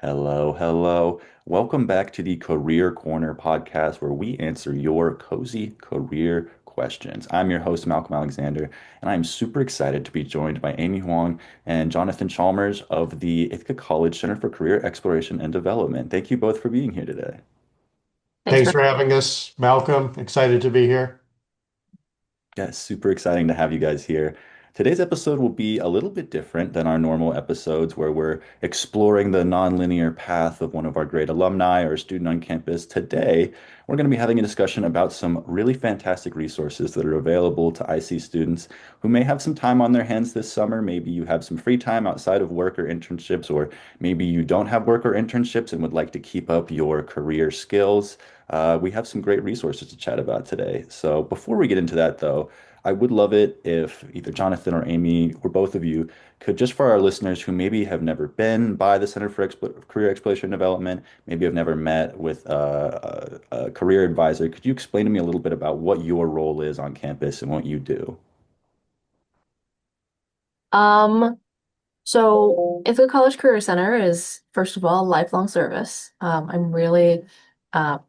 Hello, hello. Welcome back to the Career Corner podcast where we answer your cozy career questions. I'm your host, Malcolm Alexander, and I'm super excited to be joined by Amy Huang and Jonathan Chalmers of the Ithaca College Center for Career Exploration and Development. Thank you both for being here today. Thanks Thanks for for having us, Malcolm. Excited to be here. Yeah, super exciting to have you guys here. Today's episode will be a little bit different than our normal episodes where we're exploring the nonlinear path of one of our great alumni or a student on campus. Today, we're going to be having a discussion about some really fantastic resources that are available to IC students who may have some time on their hands this summer. Maybe you have some free time outside of work or internships, or maybe you don't have work or internships and would like to keep up your career skills. We have some great resources to chat about today. So before we get into that, though, I would love it if either Jonathan or Amy or both of you could, just for our listeners who maybe have never been by the Center for Career Exploration and Development, maybe have never met with a career advisor, could you explain to me a little bit about what your role is on campus and what you do? um so Ithaca College Career Center is first of all lifelong service. I'm really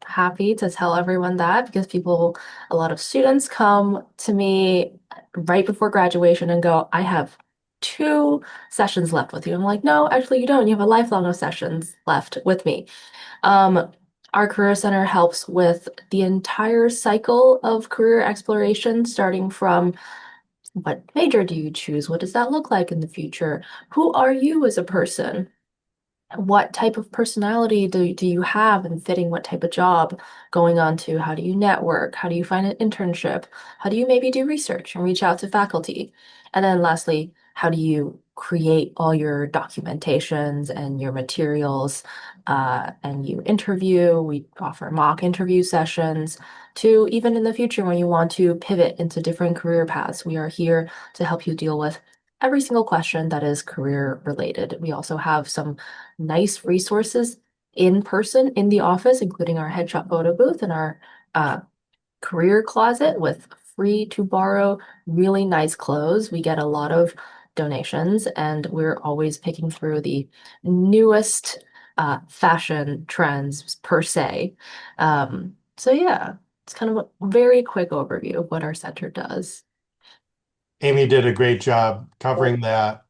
happy to tell everyone that because a lot of students come to me right before graduation and go, I have 2 sessions left with you. I'm like, no, actually you don't. You have a lifelong of sessions left with me. Um, our Career Center helps with the entire cycle of career exploration, starting from what major do you choose? What does that look like in the future? Who are you as a person? What type of personality do you have and fitting what type of job going on to? How do you network? How do you find an internship? How do you maybe do research and reach out to faculty? And then lastly, how do you create all your documentations and your materials? And you interview, we offer mock interview sessions to even in the future when you want to pivot into different career paths. We are here to help you deal with every single question that is career related. We also have some nice resources in person in the office, including our headshot photo booth and our uh, career closet with free to borrow really nice clothes. We get a lot of donations, and we're always picking through the newest fashion trends per se. So yeah, it's kind of a very quick overview of what our center does. Amy did a great job covering that.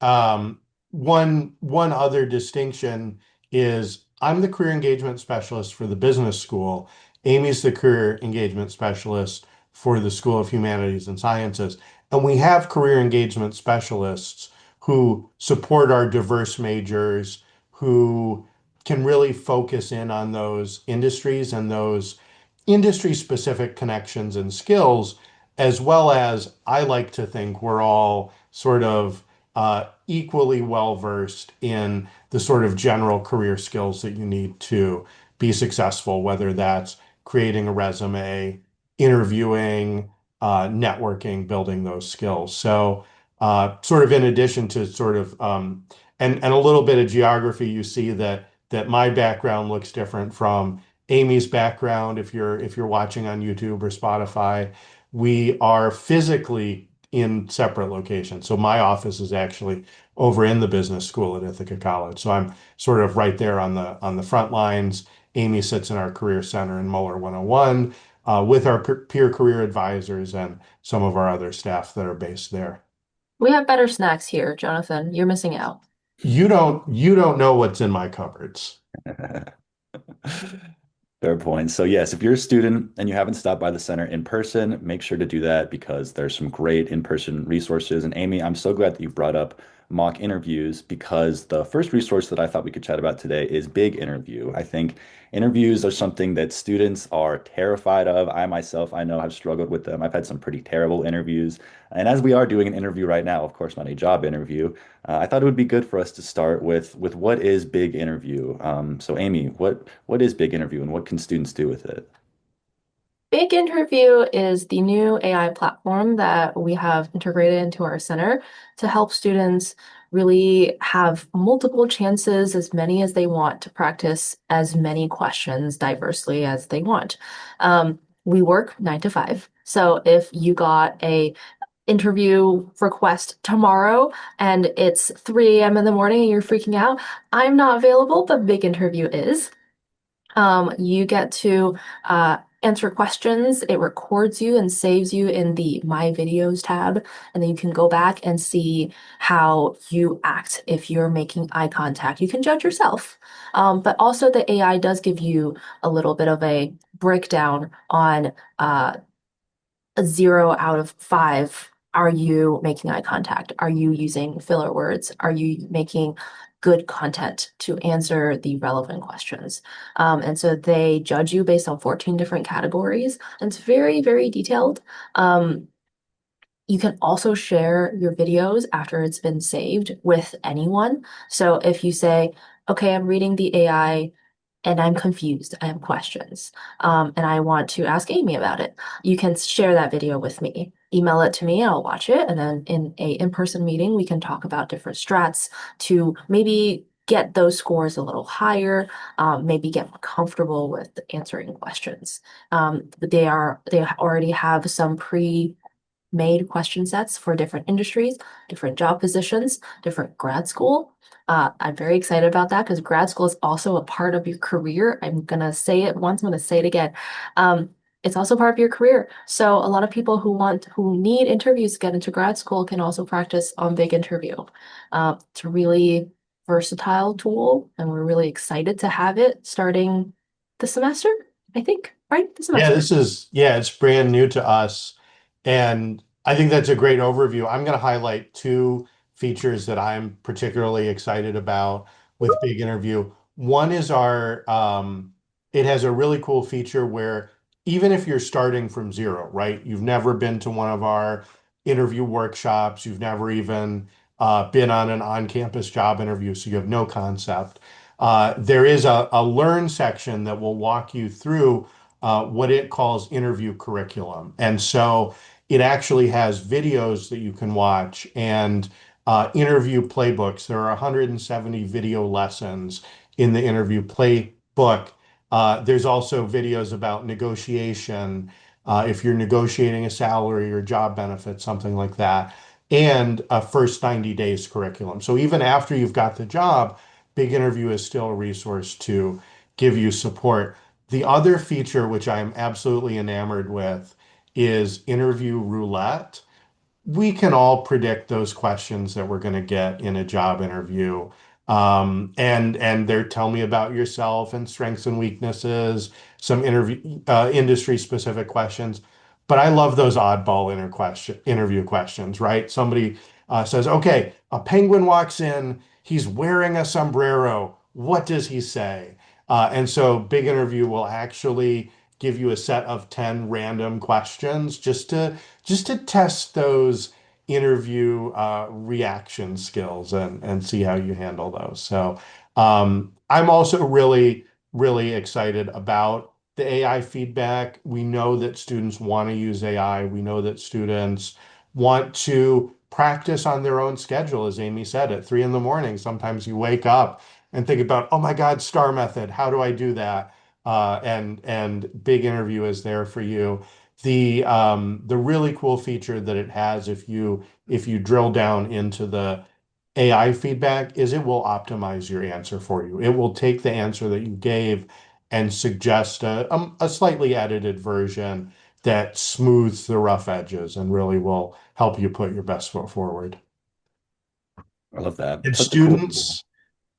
Um, one other distinction is I'm the career engagement specialist for the business school. Amy's the career engagement specialist for the School of Humanities and Sciences. And we have career engagement specialists who support our diverse majors, who can really focus in on those industries and those industry specific connections and skills, as well as I like to think we're all sort of equally well versed in the sort of general career skills that you need to be successful, whether that's creating a resume, interviewing, networking, building those skills. So, sort of in addition to sort of and a little bit of geography, you see that my background looks different from Amy's background. If you're watching on YouTube or Spotify, we are physically in separate locations. So my office is actually over in the business school at Ithaca College. So I'm sort of right there on the front lines. Amy sits in our career center in Muller 101 with our peer career advisors and some of our other staff that are based there. We have better snacks here, Jonathan. You're missing out. You don't know what's in my cupboards. Fair point. So yes, if you're a student and you haven't stopped by the center in person, make sure to do that because there's some great in-person resources. And Amy, I'm so glad that you brought up mock interviews because the first resource that I thought we could chat about today is Big Interview. I think interviews are something that students are terrified of. I myself, I know have struggled with them. I've had some pretty terrible interviews. And as we are doing an interview right now, of course, not a job interview, I thought it would be good for us to start with what is Big Interview. So Amy, what is Big Interview and what can students do with it? Big Interview is the new AI platform that we have integrated into our center to help students really have multiple chances, as many as they want, to practice as many questions diversely as they want. We work 9 to 5. So if you got a interview request tomorrow and it's 3 a.m. in the morning and you're freaking out, I'm not available, but Big Interview is. You get to answer questions. It records you and saves you in the My Videos tab, and then you can go back and see how you act if you're making eye contact. You can judge yourself. But also the AI does give you a little bit of a breakdown on a 0 out of 5. Are you making eye contact? Are you using filler words? Are you making good content to answer the relevant questions? And so they judge you based on 14 different categories. And it's very, very detailed. You can also share your videos after it's been saved with anyone. So if you say, okay, I'm reading the AI and I'm confused. I have questions. And I want to ask Amy about it. You can share that video with me. Email it to me, I'll watch it, and then in a in-person meeting, we can talk about different strats to maybe get those scores a little higher, maybe get more comfortable with answering questions. They already have some pre-made question sets for different industries, different job positions, different grad school. I'm very excited about that because grad school is also a part of your career. I'm gonna say it once, I'm gonna say it again. Um, it's also part of your career. So a lot of people who need interviews to get into grad school can also practice on Big Interview. It's a really versatile tool, and we're really excited to have it starting this semester, I think, right? This Yeah, semester. it's brand new to us. And I think that's a great overview. I'm going to highlight two features that I'm particularly excited about with Big Interview. One is it has a really cool feature where even if you're starting from zero, right? You've never been to one of our interview workshops, you've never even been on an on-campus job interview, so you have no concept. There is a learn section that will walk you through what it calls interview curriculum. And so it actually has videos that you can watch and interview playbooks. There are 170 video lessons in the interview playbook. There's also videos about negotiation, if you're negotiating a salary or job benefits, something like that, and a first 90 days curriculum. So even after you've got the job, Big Interview is still a resource to give you support. The other feature, which I'm absolutely enamored with, is interview roulette. We can all predict those questions that we're going to get in a job interview. And they're tell me about yourself and strengths and weaknesses, some industry specific questions. But I love those oddball interview questions, right? Somebody says, okay, a penguin walks in, he's wearing a sombrero. What does he say? And so Big Interview will actually give you a set of 10 random questions just to test those interview reaction skills and see how you handle those. So I'm also really, really excited about the AI feedback. We know that students want to use AI. We know that students want to practice on their own schedule, as Amy said, at 3 in the morning. Sometimes you wake up and think about, oh my God, star method. How do I do that? And Big Interview is there for you. The really cool feature that it has if you drill down into the AI feedback is it will optimize your answer for you. It will take the answer that you gave and suggest a slightly edited version that smooths the rough edges and really will help you put your best foot forward. I love that. And Such a cool tool. students,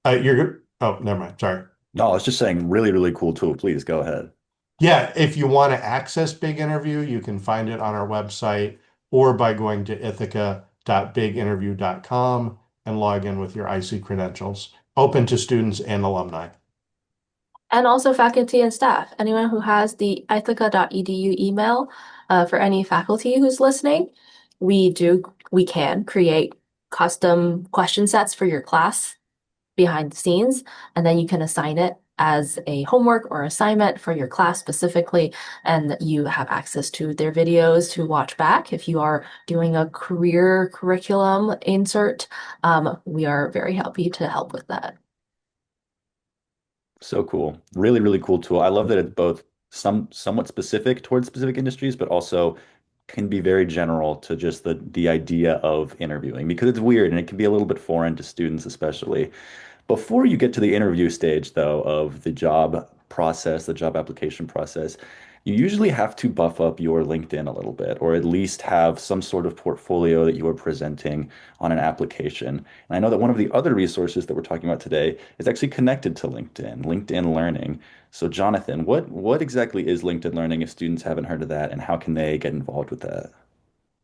you're good. Oh, never mind. Sorry. No, I was just saying, really, really cool tool. Please go ahead. Yeah, if you want to access Big Interview, you can find it on our website or by going to ithaca.biginterview.com and log in with your IC credentials. Open to students and alumni. And also faculty and staff. Anyone who has the ithaca.edu email, for any faculty who's listening, we can create custom question sets for your class behind the scenes, and then you can assign it as a homework or assignment for your class specifically, and you have access to their videos to watch back. If you are doing a career curriculum insert, we are very happy to help with that. So cool. Really, really cool tool. I love that it's both somewhat specific towards specific industries, but also can be very general to just the idea of interviewing because it's weird and it can be a little bit foreign to students, especially. Before you get to the interview stage, though, of the job process, the job application process, you usually have to buff up your LinkedIn a little bit, or at least have some sort of portfolio that you are presenting on an application. And I know that one of the other resources that we're talking about today is actually connected to LinkedIn, LinkedIn Learning. So, Jonathan, what exactly is LinkedIn Learning if students haven't heard of that, and how can they get involved with that?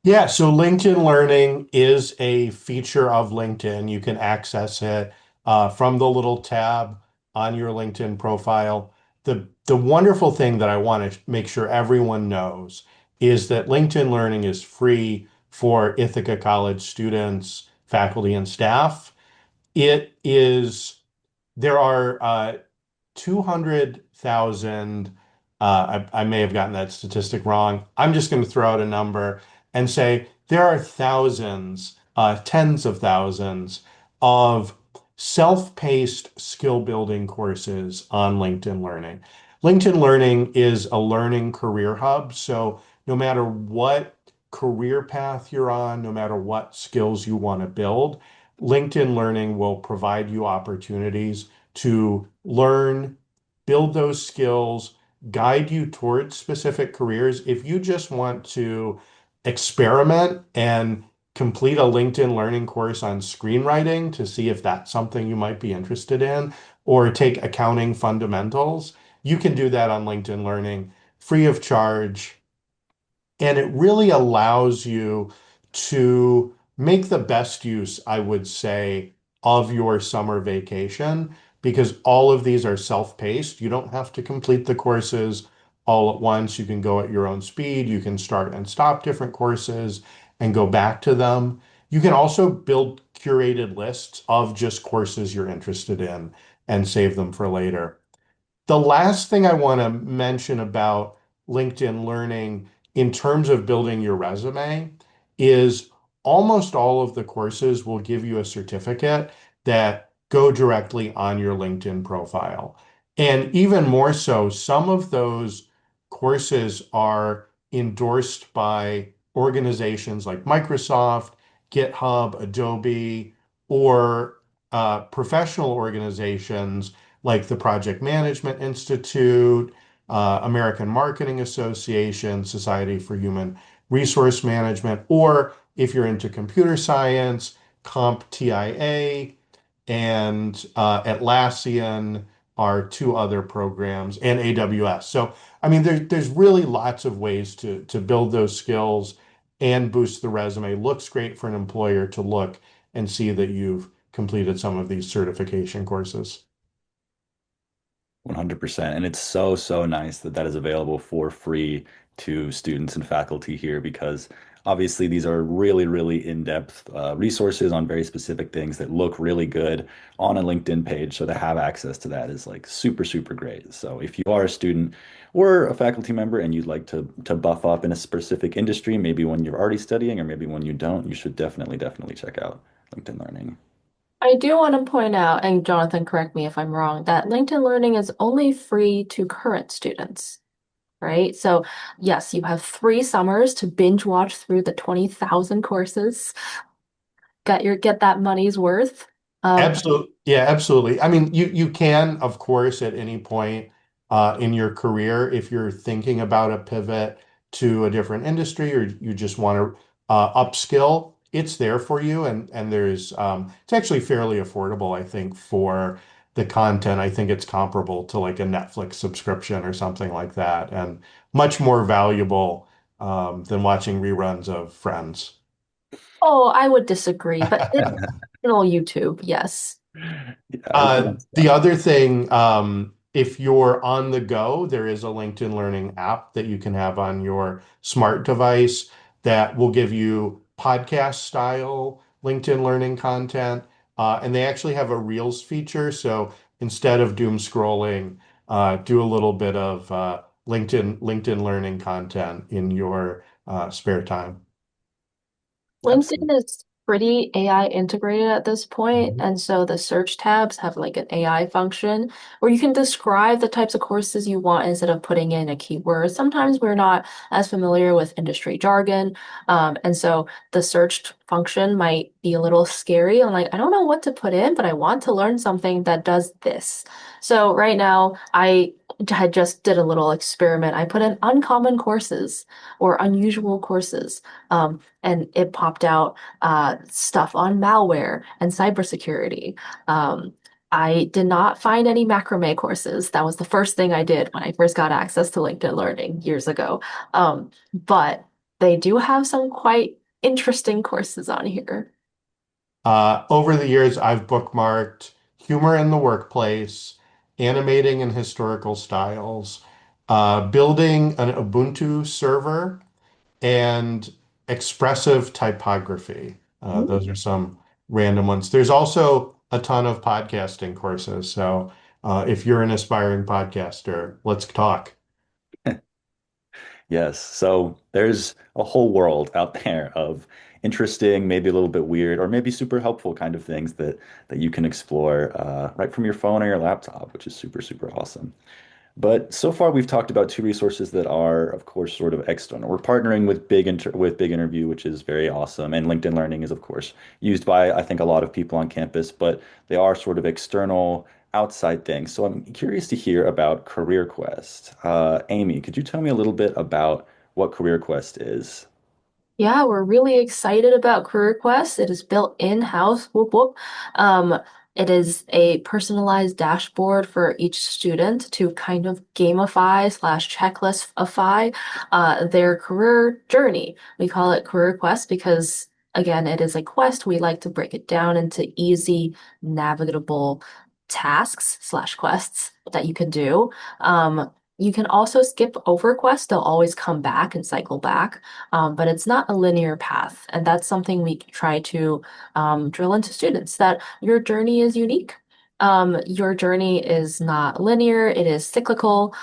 Yeah, so LinkedIn Learning is a feature of LinkedIn. You can access it from the little tab on your LinkedIn profile. The wonderful thing that I want to make sure everyone knows is that LinkedIn Learning is free for Ithaca College students, faculty, and staff. It is there are 200,000. I may have gotten that statistic wrong. I'm just going to throw out a number and say there are thousands, tens of thousands of self-paced skill building courses on LinkedIn Learning. LinkedIn Learning is a learning career hub. So no matter what career path you're on, no matter what skills you want to build, LinkedIn Learning will provide you opportunities to learn, build those skills, guide you towards specific careers. If you just want to experiment and complete a LinkedIn Learning course on screenwriting to see if that's something you might be interested in, or take accounting fundamentals, you can do that on LinkedIn Learning free of charge. And it really allows you to make the best use, I would say, of your summer vacation because all of these are self-paced. You don't have to complete the courses all at once. You can go at your own speed. You can start and stop different courses and go back to them. You can also build curated lists of just courses you're interested in and save them for later. The last thing I want to mention about LinkedIn Learning in terms of building your resume is almost all of the courses will give you a certificate that go directly on your LinkedIn profile. And even more so, some of those courses are endorsed by organizations like Microsoft, GitHub, Adobe, or professional organizations like the Project Management Institute, American Marketing Association, Society for Human Resource Management, or if you're into computer science, CompTIA and Atlassian are two other programs, and AWS. So, I mean, there's really lots of ways to build those skills and boost the resume. Looks great for an employer to look and see that you've completed some of these certification courses. 100%. And it's so, so nice that that is available for free to students and faculty here because obviously these are really, really in-depth resources on very specific things that look really good on a LinkedIn page. So to have access to that is like super, super great. So if you are a student or a faculty member and you'd like to buff up in a specific industry, maybe when you're already studying or maybe when you don't, you should definitely, definitely check out LinkedIn Learning. I do want to point out, and Jonathan, correct me if I'm wrong, that LinkedIn Learning is only free to current students, right? So, yes, you have 3 summers to binge watch through the 20,000 courses. Get that money's worth. Um, Absolutely. Yeah, absolutely. I mean, you can, of course, at any point in your career, if you're thinking about a pivot to a different industry or you just want to upskill, it's there for you. And there's it's actually fairly affordable, I think, for the content. I think it's comparable to like a Netflix subscription or something like that, and much more valuable than watching reruns of Friends. oh, I would disagree, but it's original YouTube, yes. Yeah, it's The nonstop. other thing, if you're on the go, there is a LinkedIn Learning app that you can have on your smart device that will give you podcast style LinkedIn Learning content. And they actually have a Reels feature. So instead of doom scrolling, do a little bit of LinkedIn Learning content in your spare time. LinkedIn Absolutely. is pretty AI integrated at this point, Mhm. and so the search tabs have like an AI function where you can describe the types of courses you want instead of putting in a keyword. Sometimes we're not as familiar with industry jargon, and so the search function might be a little scary. I'm like, I don't know what to put in, but I want to learn something that does this. So right now, I had just did a little experiment. I put in uncommon courses or unusual courses. And it popped out stuff on malware and cybersecurity. Um, I did not find any macrame courses. That was the first thing I did when I first got access to LinkedIn Learning years ago. But they do have some quite interesting courses on here. Over the years, I've bookmarked humor in the workplace, animating and historical styles, building an Ubuntu server, and expressive typography. Those are some random ones. There's also a ton of podcasting courses. So if you're an aspiring podcaster, let's talk. Yes. So there's a whole world out there of interesting, maybe a little bit weird, or maybe super helpful kind of things that you can explore right from your phone or your laptop, which is super, super awesome. But so far, we've talked about two resources that are, of course, sort of external. We're partnering with Big Interview, which is very awesome, and LinkedIn Learning is, of course, used by I think a lot of people on campus, but they are sort of external, outside things. So I'm curious to hear about Career Quest. Amy, could you tell me a little bit about what Career Quest is? Yeah, we're really excited about Career Quest. It is built in-house. Whoop whoop. Um, it is a personalized dashboard for each student to kind of gamify slash checklistify their career journey. We call it Career Quest because, again, it is a quest. We like to break it down into easy, navigable tasks slash quests that you can do. You can also skip over quests. They'll always come back and cycle back, but it's not a linear path. And that's something we try to drill into students that your journey is unique. Your journey is not linear, it is cyclical.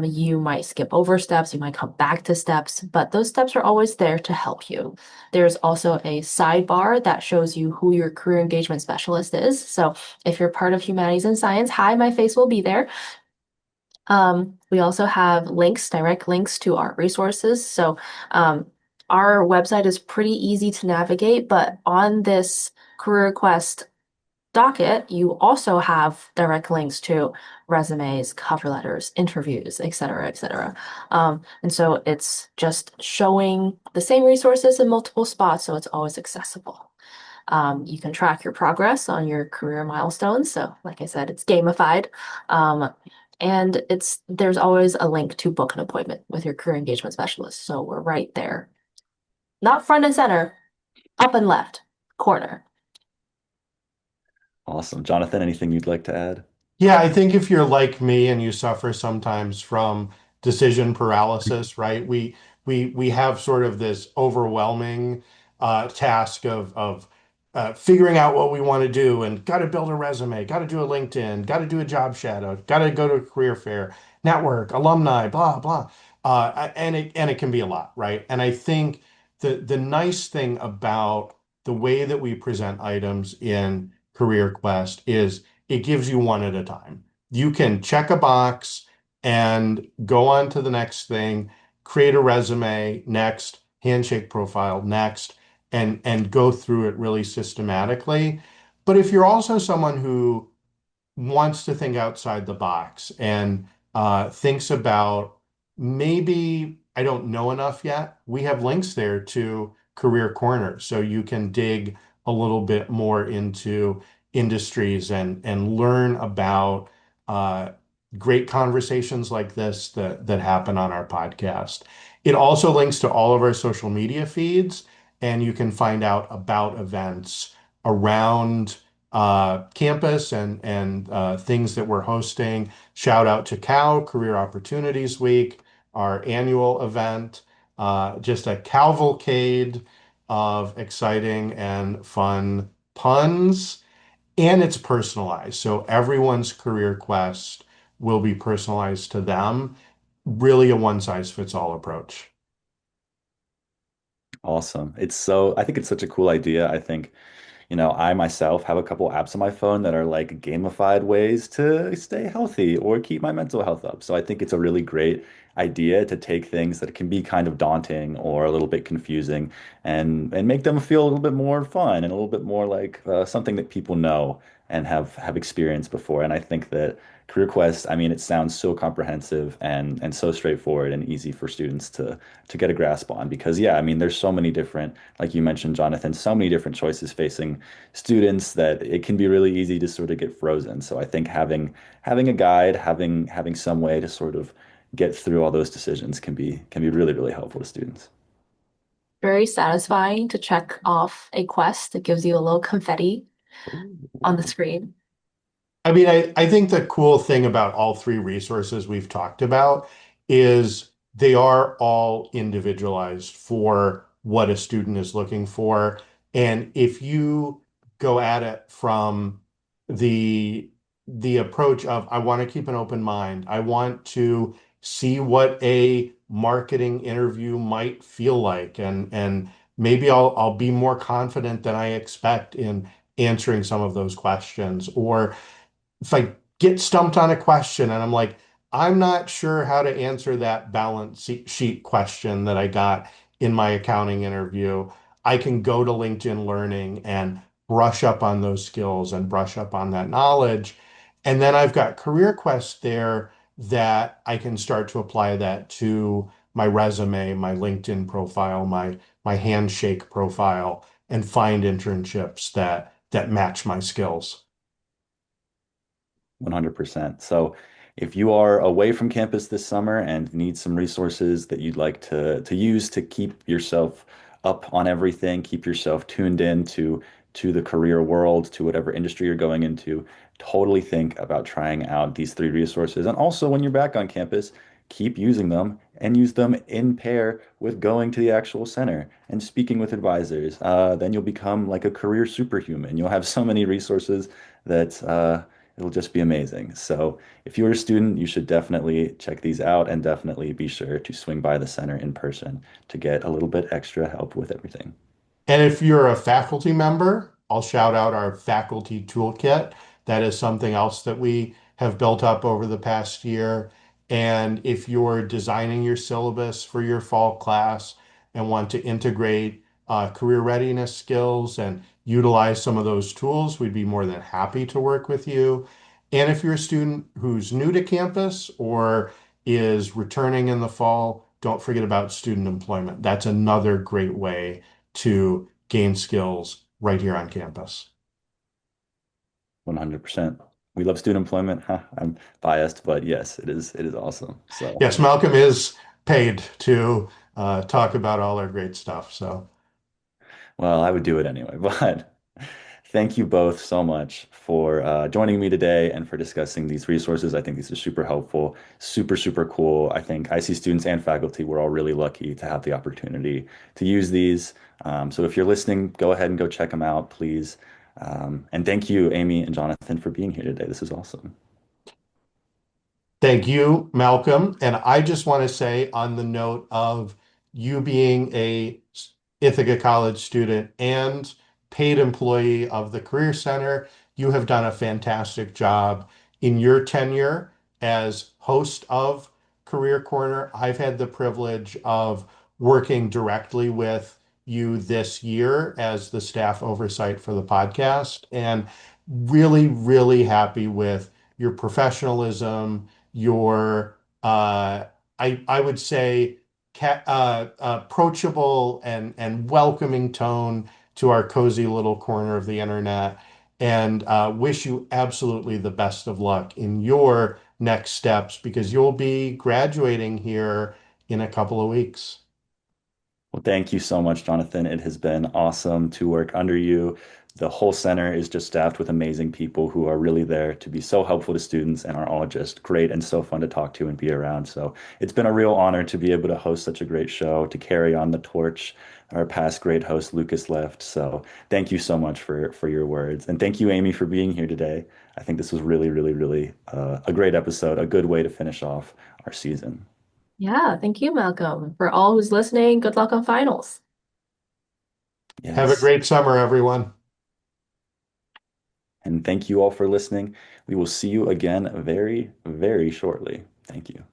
You might skip over steps, you might come back to steps, but those steps are always there to help you. There's also a sidebar that shows you who your career engagement specialist is. So if you're part of humanities and science, hi, my face will be there. We also have links, direct links to our resources. So our website is pretty easy to navigate, but on this career quest docket, you also have direct links to resumes, cover letters, interviews, et cetera, et cetera. And so it's just showing the same resources in multiple spots, so it's always accessible. You can track your progress on your career milestones. So, like I said, it's gamified. Um, and there's always a link to book an appointment with your career engagement specialist. So we're right there. Not front and center, up and left corner. Awesome. Jonathan, anything you'd like to add? Yeah, I think if you're like me and you suffer sometimes from decision paralysis, right? We have sort of this overwhelming task of figuring out what we want to do and got to build a resume, got to do a LinkedIn, got to do a job shadow, got to go to a career fair, network, alumni, blah blah. And it can be a lot, right? And I think the nice thing about the way that we present items in Career Quest is it gives you one at a time. You can check a box and go on to the next thing, create a resume, next, handshake profile, next, and go through it really systematically. But if you're also someone who wants to think outside the box and thinks about maybe I don't know enough yet. We have links there to Career Corner, so you can dig a little bit more into industries and learn about uh, great conversations like this that happen on our podcast. It also links to all of our social media feeds, and you can find out about events around campus and things that we're hosting. Shout out to COW, Career Opportunities Week, our annual event. Just a cavalcade of exciting and fun puns, and it's personalized. So everyone's career quest will be personalized to them. Really a one size fits all approach. Awesome. I think it's such a cool idea. I think I myself have a couple apps on my phone that are like gamified ways to stay healthy or keep my mental health up. So I think it's a really great idea to take things that can be kind of daunting or a little bit confusing and make them feel a little bit more fun and a little bit more like something that people know and have experienced before. And I think that Career Quest, I mean, it sounds so comprehensive and so straightforward and easy for students to get a grasp on because yeah, I mean, there's so many different, like you mentioned, Jonathan, so many different choices facing students that it can be really easy to sort of get frozen. So I think having a guide, having some way to sort of get through all those decisions can be really, really helpful to students. Very satisfying to check off a quest that gives you a little confetti on the screen. I mean, I think the cool thing about all three resources we've talked about is they are all individualized for what a student is looking for. And if you go at it from the the approach of I want to keep an open mind, I want to see what a marketing interview might feel like, and maybe I'll be more confident than I expect in answering some of those questions, or if I get stumped on a question and I'm like, I'm not sure how to answer that balance sheet question that I got in my accounting interview, I can go to LinkedIn Learning and brush up on those skills and brush up on that knowledge. And then I've got Career Quest there that I can start to apply that to my resume, my LinkedIn profile, my Handshake profile, and find internships that match my skills. 100%. So if you are away from campus this summer and need some resources that you'd like to use to keep yourself up on everything, keep yourself tuned in to the career world, to whatever industry you're going into, totally think about trying out these three resources. And also when you're back on campus, keep using them and use them in pair with going to the actual center and speaking with advisors. Then you'll become like a career superhuman. You'll have so many resources that it'll just be amazing. So if you're a student, you should definitely check these out and definitely be sure to swing by the center in person to get a little bit extra help with everything. And if you're a faculty member, I'll shout out our faculty toolkit. That is something else that we have built up over the past year. And if you're designing your syllabus for your fall class and want to integrate career readiness skills and utilize some of those tools, we'd be more than happy to work with you. And if you're a student who's new to campus or is returning in the fall, don't forget about student employment. That's another great way to gain skills right here on campus. 100%. We love student employment. Huh, I'm biased, but yes, it is awesome. So, Yes, Malcolm is paid to talk about all our great stuff. So well, I would do it anyway, but thank you both so much for joining me today and for discussing these resources. I think these are super helpful, super, super cool. I think IC students and faculty, we're all really lucky to have the opportunity to use these. So if you're listening, go ahead and go check them out, please. And thank you, Amy and Jonathan, for being here today. This is awesome. thank you, Malcolm. And I just want to say, on the note of you being a Ithaca College student and paid employee of the Career Center, you have done a fantastic job in your tenure as host of Career Corner. I've had the privilege of working directly with you this year as the staff oversight for the podcast, and really, really happy with your professionalism, your I would say approachable and welcoming tone to our cozy little corner of the internet, and wish you absolutely the best of luck in your next steps because you'll be graduating here in a couple of weeks. Well, thank you so much, Jonathan. It has been awesome to work under you. The whole center is just staffed with amazing people who are really there to be so helpful to students and are all just great and so fun to talk to and be around. So it's been a real honor to be able to host such a great show, to carry on the torch. Our past great host, Lucas, left. So thank you so much for your words. And thank you, Amy, for being here today. I think this was really, really, really a great episode, a good way to finish off our season. Yeah, thank you, Malcolm. For all who's listening, good luck on finals. Have a Yes. great summer, everyone. And thank you all for listening. We will see you again very, very shortly. Thank you.